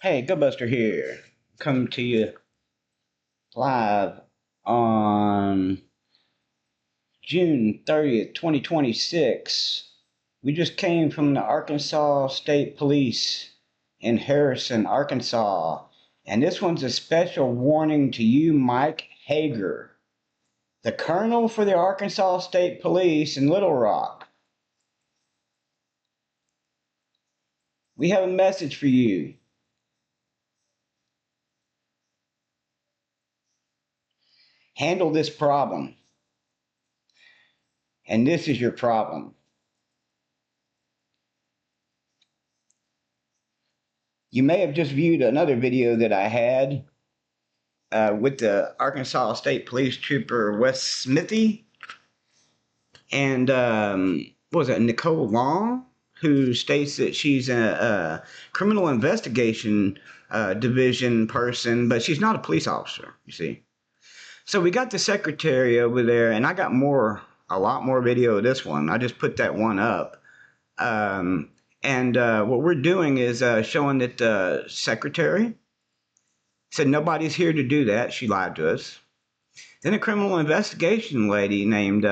Hey, GoBuster here. Come to you live on June 30th, 2026. We just came from the Arkansas State Police in Harrison, Arkansas. And this one's a special warning to you, Mike Hagar, the colonel for the Arkansas State Police in Little Rock. We have a message for you. Handle this problem. And this is your problem. You may have just viewed another video that I had with the Arkansas State Police Trooper Wes Smithy and what was it, Nicole Long, who states that she's a criminal investigation division person, but she's not a police officer, you see. So we got the secretary over there, and I got a lot more video of this one. I just put that one up. And what we're doing is showing that the secretary said nobody's here to do that. She lied to us. Then a criminal investigation lady named,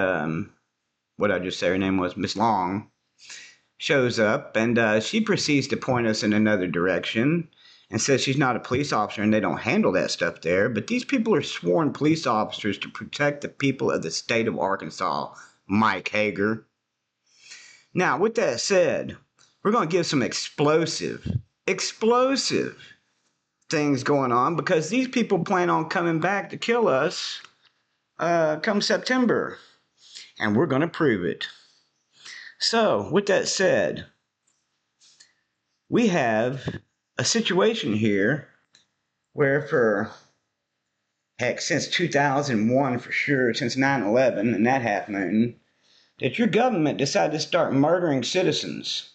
what I just say her name was, Miss Long, shows up, and she proceeds to point us in another direction and says she's not a police officer and they don't handle that stuff there. But these people are sworn police officers to protect the people of the state of Arkansas, Mike Hagar. Now, with that said, we're going to give some explosive things going on because these people plan on coming back to kill us come September, and we're going to prove it. So, with that said, we have a situation here where since 2001 for sure, since 9/11 and that half moon, that your government decided to start murdering citizens.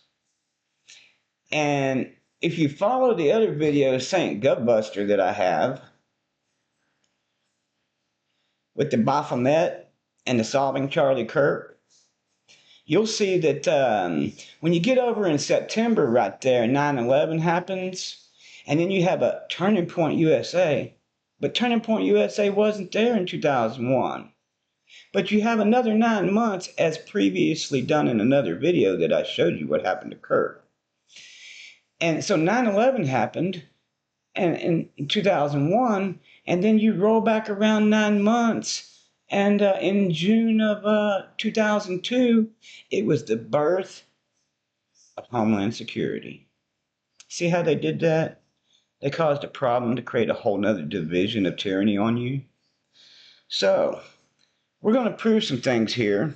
And if you follow the other video, Saint Gutbuster, that I have, with the Baphomet and the Solving Charlie Kirk, you'll see that when you get over in September right there, 9/11 happens, and then you have a Turning Point USA. But Turning Point USA wasn't there in 2001. But you have another 9 months, as previously done in another video that I showed you what happened to Kirk. And so 9/11 happened in 2001, and then you roll back around 9 months, and in June of 2002, it was the birth of Homeland Security. See how they did that? They caused a problem to create a whole nother division of tyranny on you. So, we're going to prove some things here,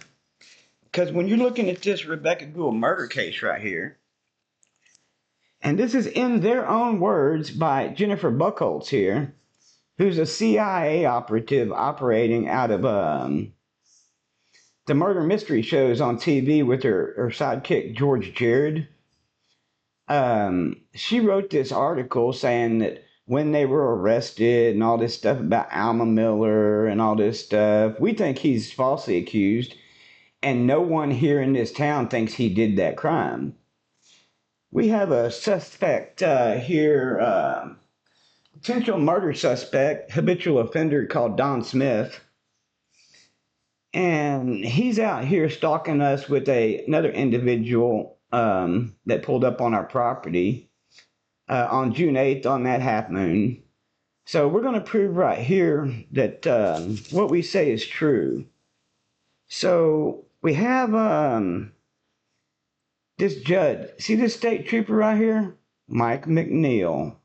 because when you're looking at this Rebecca Gould murder case right here, and this is in their own words by Jennifer Buchholz here, who's a CIA operative operating out of the murder mystery shows on TV with her sidekick, George Jared. She wrote this article saying that when they were arrested and all this stuff about Alma Miller and all this stuff, we think he's falsely accused, and no one here in this town thinks he did that crime. We have a suspect here, potential murder suspect, habitual offender called Don Smith. And he's out here stalking us with another individual that pulled up on our property on June 8th on that half moon. So we're going to prove right here that what we say is true. So we have this judge. See this state trooper right here? Mike McNeil.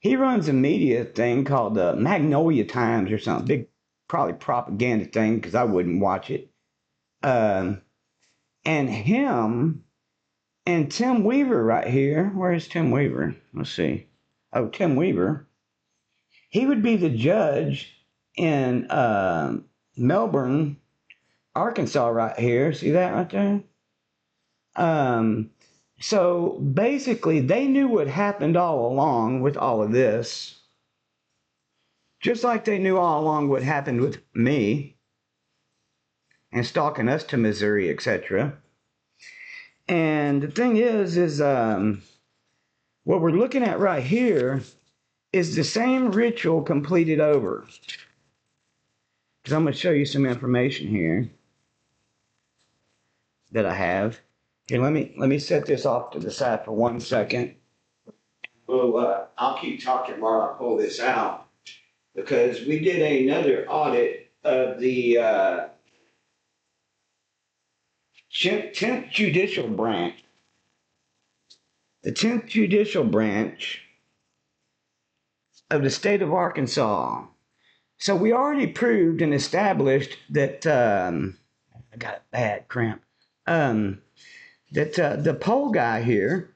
He runs a media thing called the Magnolia Times or something. Big, probably propaganda thing, because I wouldn't watch it. And him and Tim Weaver right here. Where is Tim Weaver? Let's see. Oh, Tim Weaver. He would be the judge in Melbourne, Arkansas right here. See that right there? So basically, they knew what happened all along with all of this. Just like they knew all along what happened with me and stalking us to Missouri, etc. And the thing is What we're looking at right here is the same ritual completed over. Because I'm going to show you some information here that I have. Here, let me set this off to the side for 1 second. Well, I'll keep talking while I pull this out, because we did another audit of the 10th Judicial Branch. The 10th Judicial Branch of the state of Arkansas. So we already proved and established that I got a bad cramp. That the poll guy here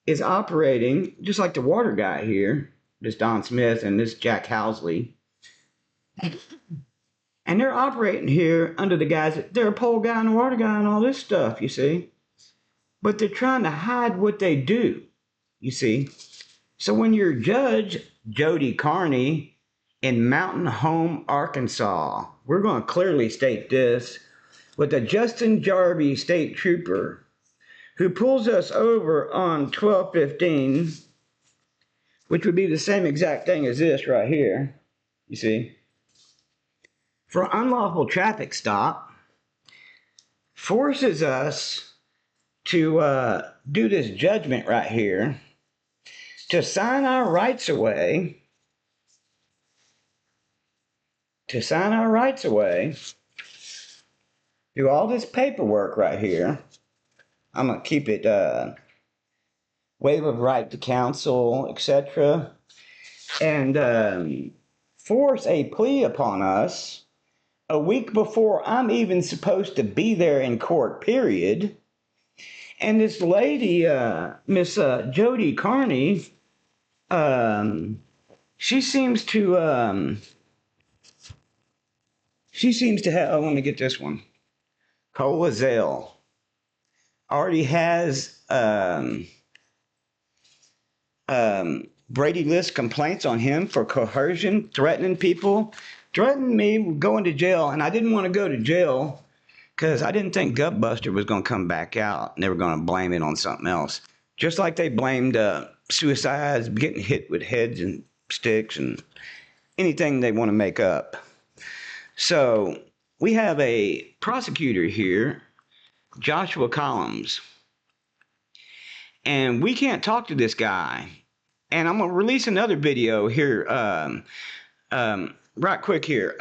is operating just like the water guy here, this Don Smith and this Jack Housley. And they're operating here under the guys that they're a poll guy and a water guy and all this stuff, you see. But they're trying to hide what they do, you see. So when you're Judge Jody Carney in Mountain Home, Arkansas, we're going to clearly state this, with a Justin Jarvie state trooper who pulls us over on 1215, which would be the same exact thing as this right here, you see, for unlawful traffic stop, forces us to do this judgment right here, to sign our rights away, do all this paperwork right here. I'm going to keep it waive of right to counsel, etc. And force a plea upon us a week before I'm even supposed to be there in court, period. And this lady, Miss Jody Carney, she seems to have, oh, let me get this one. Colazale already has Brady List complaints on him for coercion, threatening people, threatening me with going to jail. And I didn't want to go to jail because I didn't think Gutbuster was going to come back out and they were going to blame it on something else. Just like they blamed suicides, getting hit with heads and sticks and anything they want to make up. So we have a prosecutor here, Joshua Collins, and we can't talk to this guy. And I'm going to release another video here right quick here,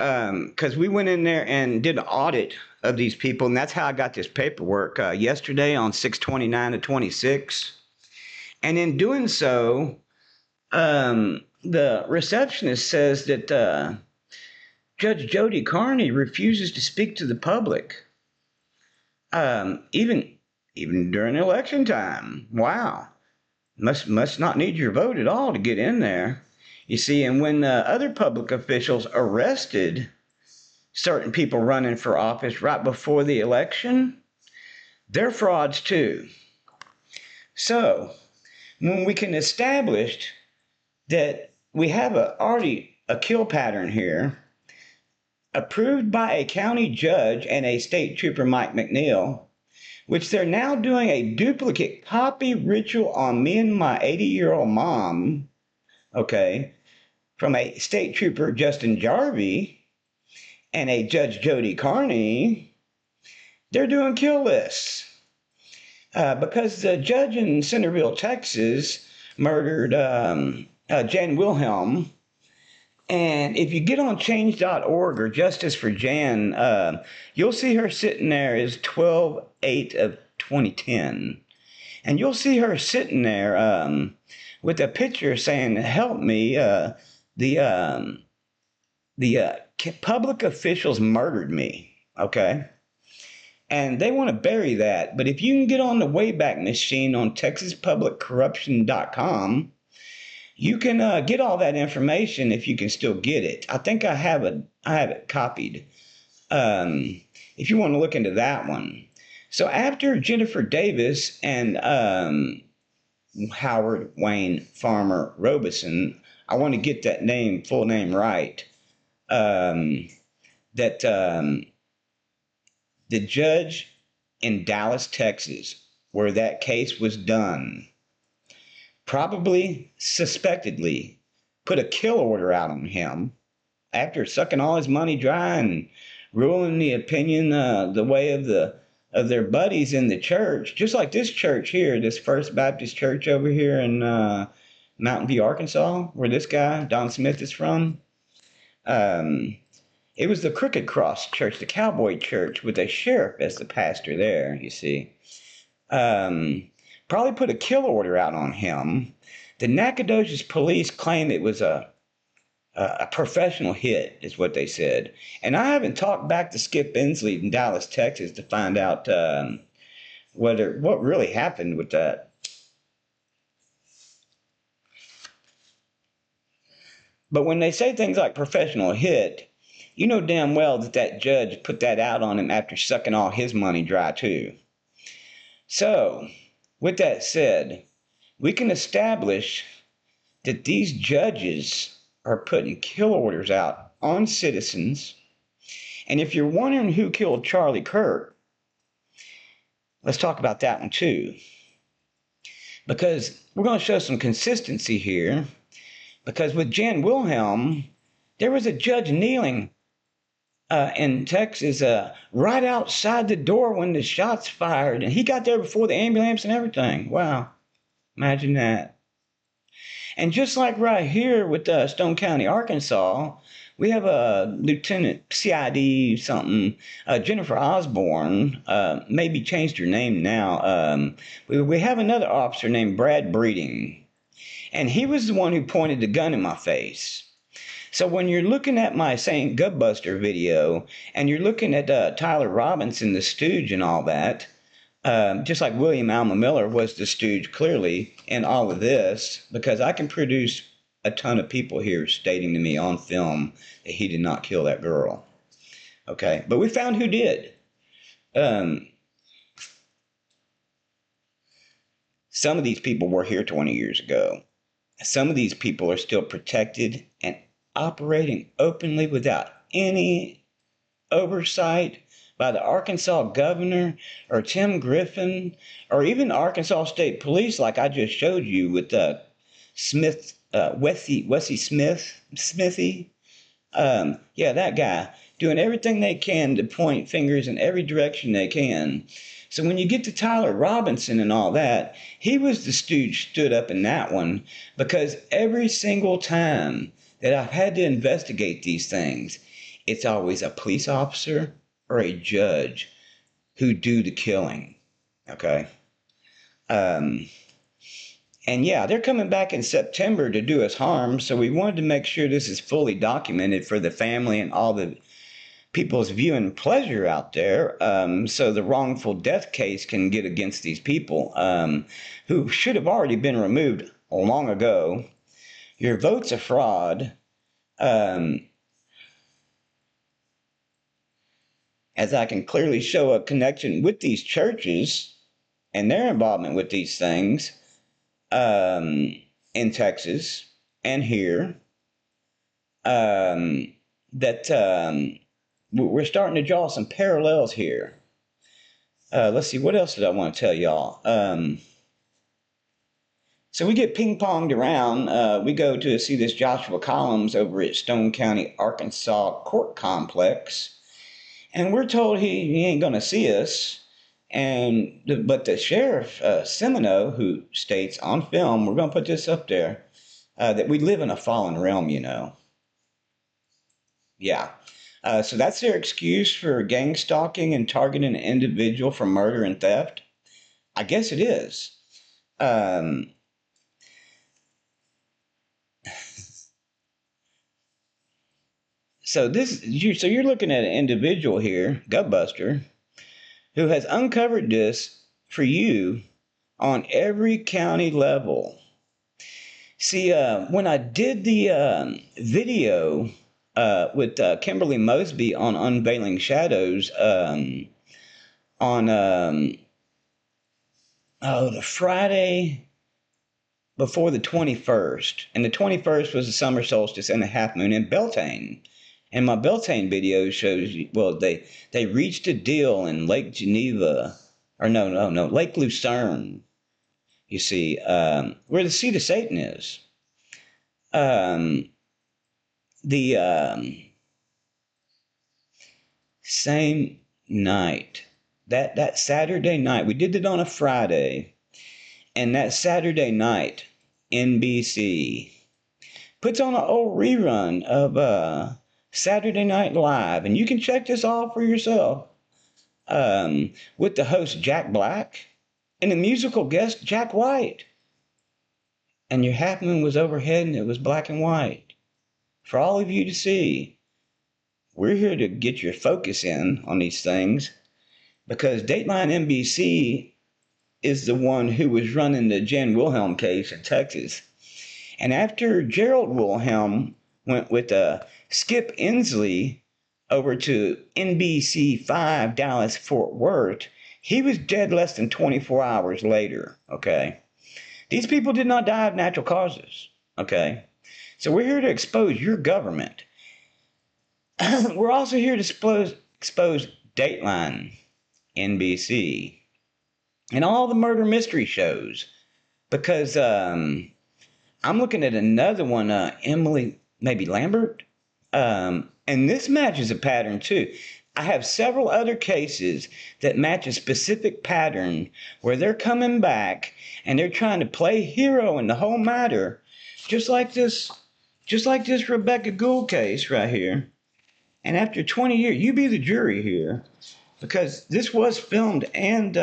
because we went in there and did an audit of these people, and that's how I got this paperwork yesterday on 6/29/26. And in doing so, the receptionist says that Judge Jody Carney refuses to speak to the public, even during election time. Wow, must not need your vote at all to get in there. You see, and when other public officials arrested certain people running for office right before the election, they're frauds too. So when we can establish that we have already a kill pattern here, approved by a county judge and a state trooper, Mike McNeil, which they're now doing a duplicate copy ritual on me and my 80-year-old mom, okay, from a state trooper, Justin Jarvie, and a Judge Jody Carney. They're doing kill lists. Because the judge in Centerville, Texas, murdered Jan Wilhelm. And if you get on change.org or Justice for Jan, you'll see her sitting there as 12/8/2010. And you'll see her sitting there with a picture saying, help me, the public officials murdered me, okay? And they want to bury that. But if you can get on the Wayback Machine on TexasPublicCorruption.com, you can get all that information if you can still get it. I think I have it copied. If you want to look into that one. So after Jennifer Davis and Howard Wayne Farmer Robeson, I want to get that full name right. The judge in Dallas, Texas, where that case was done. Probably, suspectedly, put a kill order out on him after sucking all his money dry and ruling the opinion the way of their buddies in the church, just like this church here, this First Baptist Church over here in Mountain View, Arkansas, where this guy Don Smith is from. It was the Crooked Cross Church, the cowboy church, with a sheriff as the pastor there. You see, probably put a kill order out on him. The Nacogdoches police claim it was a professional hit, is what they said. And I haven't talked back to Skip Inslee in Dallas, Texas, to find out what really happened with that. But when they say things like professional hit, you know damn well that judge put that out on him after sucking all his money dry too. So, with that said, we can establish that these judges are putting kill orders out on citizens. And if you're wondering who killed Charlie Kirk, let's talk about that one too. Because we're going to show some consistency here. Because with Jan Wilhelm, there was a judge kneeling in Texas right outside the door when the shots fired. And he got there before the ambulance and everything. Wow. Imagine that. And just like right here with Stone County, Arkansas, we have a Lieutenant CID something, Jennifer Osborne, maybe changed her name now. We have another officer named Brad Breeding, and he was the one who pointed the gun in my face. So when you're looking at my St. Gutbuster video, and you're looking at Tyler Robinson, the Stooge and all that, just like William Alma Miller was the stooge clearly in all of this, because I can produce a ton of people here stating to me on film that he did not kill that girl. Okay, but we found who did. Some of these people were here 20 years ago. Some of these people are still protected and operating openly without any oversight by the Arkansas governor or Tim Griffin or even the Arkansas State Police, like I just showed you with Smith, Wesley Smithy. Yeah, that guy doing everything they can to point fingers in every direction they can. So when you get to Tyler Robinson and all that, he was the stooge stood up in that one, because every single time that I've had to investigate these things, it's always a police officer or a judge who do the killing. Okay. And yeah, they're coming back in September to do us harm. So we wanted to make sure this is fully documented for the family and all the people's viewing pleasure out there. So the wrongful death case can get against these people who should have already been removed long ago. Your vote's a fraud. As I can clearly show a connection with these churches and their involvement with these things in Texas and here, that we're starting to draw some parallels here. Let's see, what else did I want to tell y'all? So we get ping-ponged around. We go to see this Joshua Collins over at Stone County, Arkansas Court Complex. And we're told he ain't going to see us. But the sheriff, Semino, who states on film, we're going to put this up there, that we live in a fallen realm, you know. Yeah. So that's their excuse for gang stalking and targeting an individual for murder and theft? I guess it is. So you're looking at an individual here, Gutbuster, who has uncovered this for you on every county level. See, when I did the video with Kimberly Mosby on Unveiling Shadows on the Friday before the 21st, and the 21st was the summer solstice and the half moon in Beltane. And my Beltane video shows you, well, they reached a deal in Lake Geneva or no, Lake Lucerne. You see, where the seat of Satan is. Um, the same night, that Saturday night, we did it on a Friday, and that Saturday night, NBC puts on an old rerun of Saturday Night Live, and you can check this all for yourself. With the host Jack Black and the musical guest Jack White. And your half moon was overhead and it was black and white for all of you to see. We're here to get your focus in on these things because Dateline NBC is the one who was running the Jen Wilhelm case in Texas. And after Gerald Wilhelm went with Skip Inslee over to NBC5 Dallas Fort Worth, he was dead less than 24 hours later, okay? These people did not die of natural causes, okay? So we're here to expose your government. We're also here to expose Dateline, NBC, and all the murder mystery shows because I'm looking at another one, Emily, maybe Lambert, and this matches a pattern too. I have several other cases that match a specific pattern where they're coming back and they're trying to play hero in the whole matter, just like this Rebecca Gould case right here. And after 20 years, you be the jury here, because this was filmed and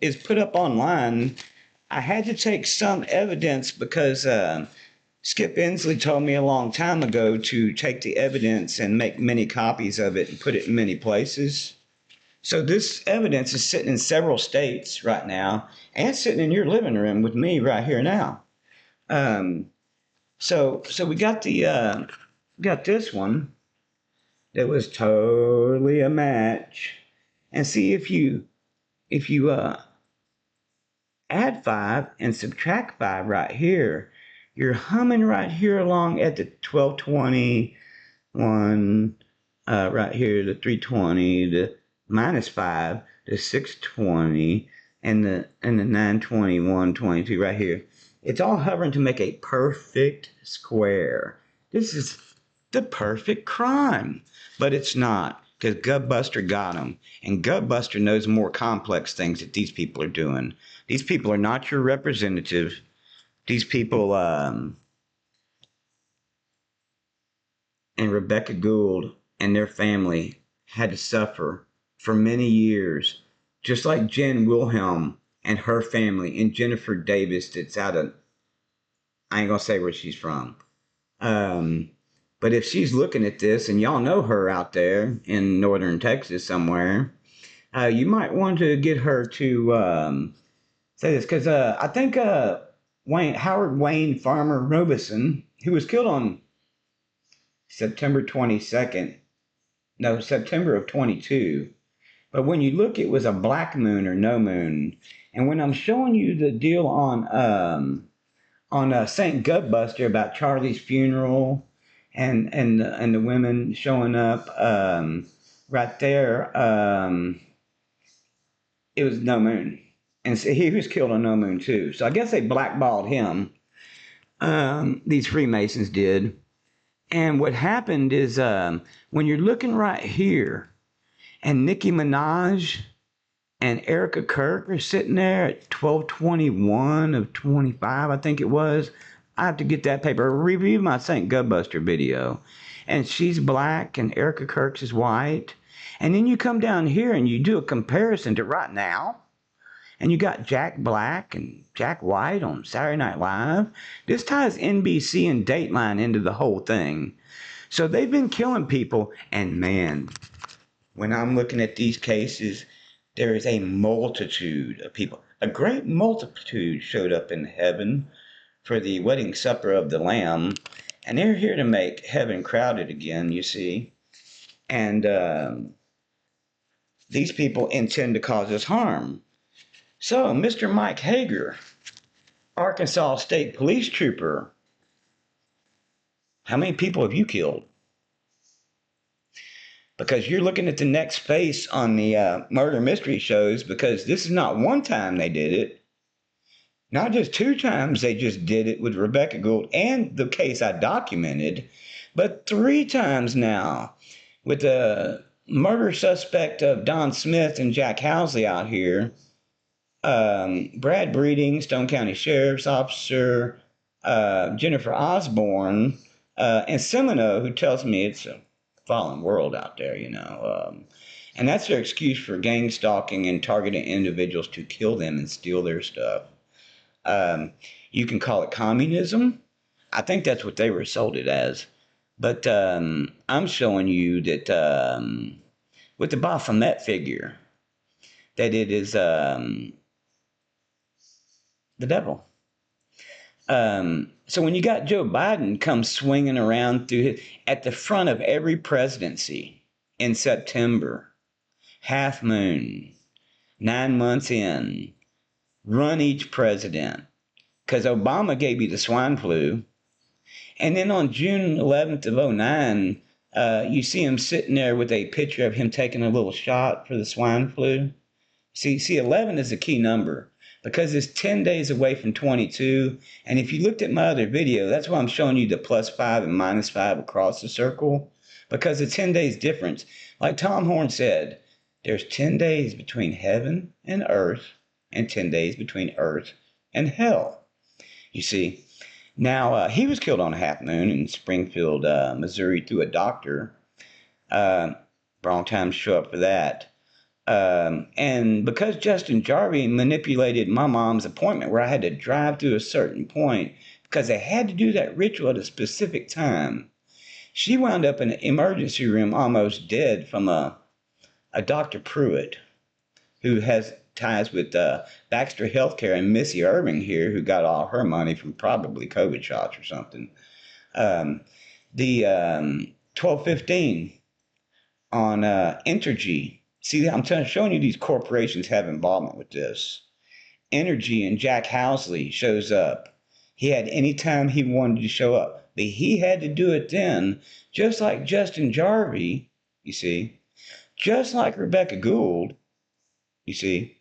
is put up online. I had to take some evidence because Skip Inslee told me a long time ago to take the evidence and make many copies of it and put it in many places. So this evidence is sitting in several states right now and sitting in your living room with me right here now. So we got got this one that was totally a match. And see if you add 5 and subtract 5 right here, you're humming right here along at the 1221, right here, the 320, the -5, the 620, and the 921, 22 right here. It's all hovering to make a perfect square. This is the perfect crime, but it's not, because Gutbuster got him, and Gutbuster knows more complex things that these people are doing. These people are not your representative. These people, and Rebecca Gould and their family had to suffer for many years, just like Jen Wilhelm and her family, and Jennifer Davis that's out of, I ain't gonna say where she's from. But if she's looking at this, and y'all know her out there in northern Texas somewhere, you might want to get her to say this, because I think Howard Wayne Farmer Robeson, who was killed on September 22nd, no, September of 22. But when you look, it was a black moon or no moon. And when I'm showing you the deal on St. Gutbuster about Charlie's funeral and the women showing up right there, it was no moon. And so he was killed on no moon too. So I guess they blackballed him. These Freemasons did. And what happened is when you're looking right here, and Nicki Minaj and Erica Kirk are sitting there at 1221 of 25, I think it was. I have to get that paper. Review my St. Gutbuster video. And she's black and Erica Kirk is white. And then you come down here and you do a comparison to right now. And you got Jack Black and Jack White on Saturday Night Live. This ties NBC and Dateline into the whole thing. So they've been killing people. And man, when I'm looking at these cases, there is a multitude of people. A great multitude showed up in heaven for the wedding supper of the Lamb. And they're here to make heaven crowded again, you see. And these people intend to cause us harm. So, Mr. Mike Hagar, Arkansas State Police Trooper, how many people have you killed? because you're looking at the next face on the murder mystery shows, because this is not one time they did it. Not just two times they just did it with Rebecca Gould and the case I documented, but three times now with the murder suspect of Don Smith and Jack Housley out here. Brad Breeding, Stone County Sheriff's Officer, Jennifer Osborne, and Semino, who tells me it's a fallen world out there, and that's their excuse for gang stalking and targeting individuals to kill them and steal their stuff. You can call it communism. I think that's what they were sold it as. But I'm showing you that with the Baphomet figure, that it is the devil. So when you got Joe Biden come swinging around at the front of every presidency in September, half moon, 9 months in, run each president, because Obama gave you the swine flu. And then on June 11th of 09, you see him sitting there with a picture of him taking a little shot for the swine flu. See, 11 is a key number because it's 10 days away from 22. And if you looked at my other video, that's why I'm showing you the +5 and -5 across the circle, because the 10 days difference. Like Tom Horn said, there's 10 days between heaven and earth and 10 days between earth and hell. You see, now he was killed on a half moon in Springfield, Missouri through a doctor. Wrong time to show up for that. And because Justin Jarvie manipulated my mom's appointment where I had to drive through a certain point because they had to do that ritual at a specific time, she wound up in an emergency room almost dead from a Dr. Pruitt, who has ties with Baxter Healthcare, and Missy Irving here, who got all her money from probably COVID shots or something. The 1215 on Entergy. See, I'm showing you these corporations have involvement with this. Energy and Jack Housley shows up. He had any time he wanted to show up, but he had to do it then, just like Justin Jarvie, you see, just like Rebecca Gould, you see,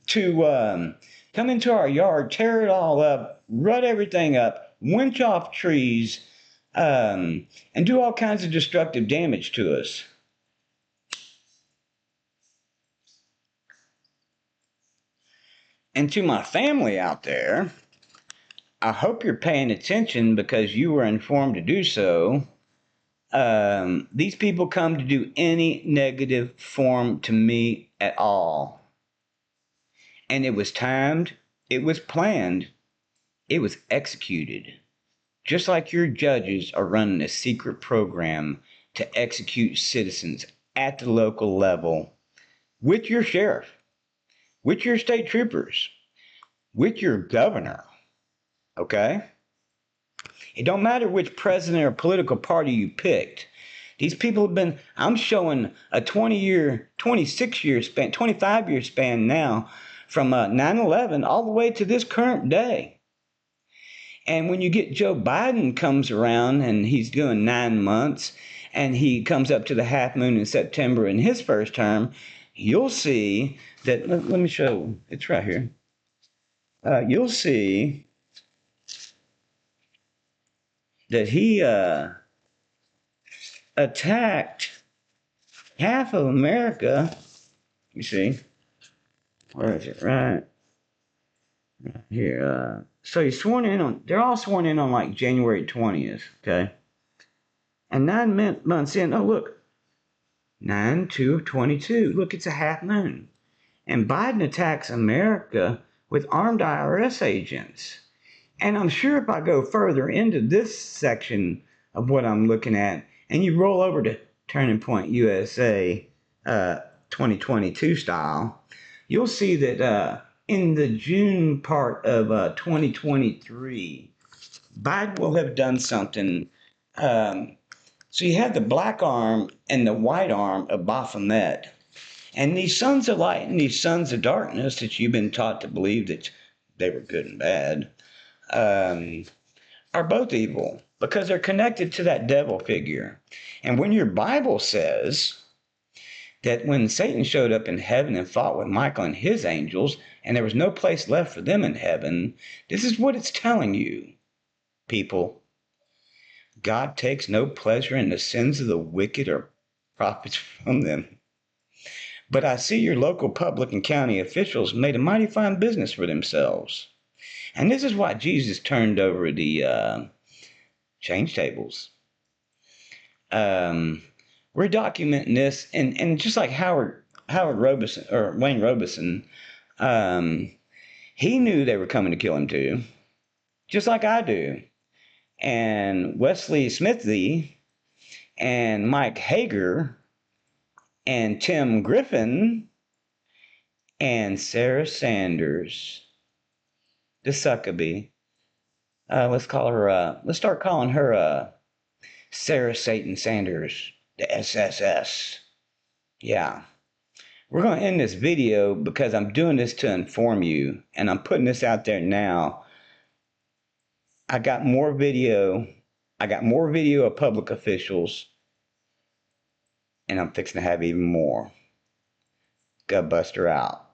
to come into our yard, tear it all up, rut everything up, winch off trees, and do all kinds of destructive damage to us. And to my family out there, I hope you're paying attention because you were informed to do so. These people come to do any negative form to me at all. And it was timed, it was planned, it was executed. Just like your judges are running a secret program to execute citizens at the local level with your sheriff, with your state troopers, with your governor, okay? It don't matter which president or political party you picked. These people have been, I'm showing a 20-year, 26-year span, 25-year span now from 9/11 all the way to this current day. And when you get Joe Biden comes around and he's doing 9 months and he comes up to the half moon in September in his first term, you'll see that, let me show, it's right here. You'll see that he attacked half of America. You see, where is it? Right here. So he's sworn in on, they're all sworn in on like January 20th, okay? And 9 months in, oh look, 9/2/22. Look, it's a half moon. And Biden attacks America with armed IRS agents. And I'm sure if I go further into this section of what I'm looking at, and you roll over to Turning Point USA 2022 style, you'll see that in the June part of 2023, Biden will have done something. So you have the black arm and the white arm of Baphomet. And these sons of light and these sons of darkness that you've been taught to believe that they were good and bad, are both evil. because they're connected to that devil figure. And when your Bible says that when Satan showed up in heaven and fought with Michael and his angels, and there was no place left for them in heaven, this is what it's telling you, people. God takes no pleasure in the sins of the wicked or profits from them. But I see your local public and county officials made a mighty fine business for themselves. And this is why Jesus turned over the change tables. We're documenting this, and just like Howard Robeson or Wayne Robeson, he knew they were coming to kill him too, just like I do. And Wesley Smithy and Mike Hagar and Tim Griffin and Sarah Sanders, the Suckabee. Let's call her. Let's start calling her Sarah Satan Sanders, the SSS. Yeah. We're going to end this video because I'm doing this to inform you, and I'm putting this out there now. I got more video. I got more video of public officials, and I'm fixing to have even more. Gutbuster out.